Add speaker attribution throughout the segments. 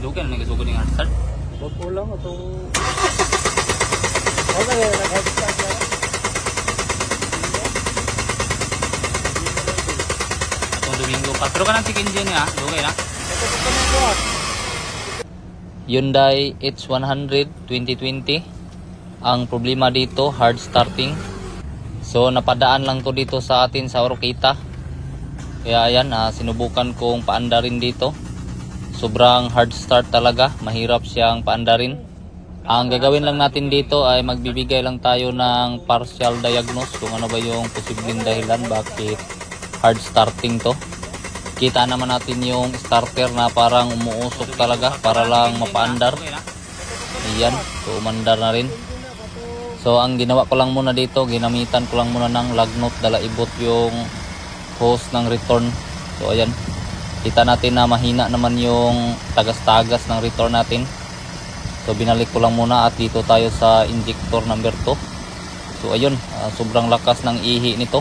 Speaker 1: Dugan may kasugod ning hard start.
Speaker 2: Wag ko lang itong... Okay, nag-hard start na.
Speaker 1: Atong Domingo pa. Pero kanang check engine nga, dugay na. Hyundai H100 2020. Ang problema dito, hard starting. So napadaan lang to dito sa atin sa Oroquita. Kaya ayan, sinubukan kong paandarin dito. Sobrang hard start talaga, mahirap siyang paandarin. Ang gagawin lang natin dito ay magbibigay lang tayo ng partial diagnose kung ano ba yung posibleng dahilan bakit hard starting to. Kita naman natin yung starter na parang umuusok talaga para lang mapaandar. Ayan, so umandar na rin. So ang ginawa ko lang muna dito, ginamitan ko lang muna ng lug nut, dala ibot yung hose ng return. So ayan, kita natin na mahina naman yung tagas-tagas ng return natin. So binalik ko lang muna at dito tayo sa injector number 2. So ayun, sobrang lakas ng ihi nito.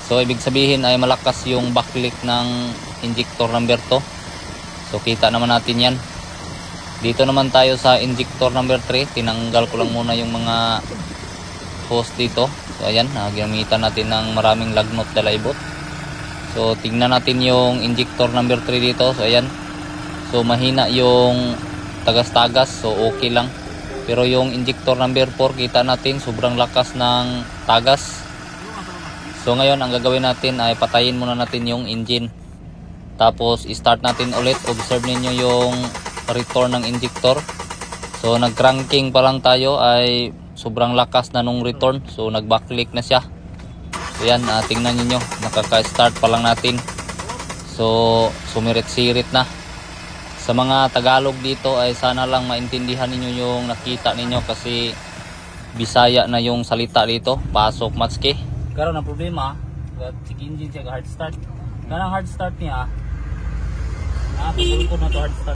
Speaker 1: So ibig sabihin ay malakas yung backlick ng injector number 2. So kita naman natin yan. Dito naman tayo sa injector number 3. Tinanggal ko lang muna yung mga hose dito. So ayan, ginamitan natin ng maraming lug nut dala ibot. So tingnan natin yung injector number 3 dito. So ayan, so mahina yung tagas-tagas, so okay lang. Pero yung injector number 4, kita natin sobrang lakas ng tagas. So ngayon ang gagawin natin ay patayin muna natin yung engine. Tapos i-start natin ulit. Observe ninyo yung return ng injector. So nag-cranking pa lang tayo ay sobrang lakas na nung return. So nag-backlick na siya. So yan, tingnan niyo, nakaka-start pa lang natin. So sumirit-sirit na. Sa mga Tagalog dito ay sana lang maintindihan ninyo yung nakita ninyo kasi Bisaya na yung salita dito. Pasok matski. Karon ang problema, check engine siya hard start. Kanang hard start niya, pagulkod na to hard start.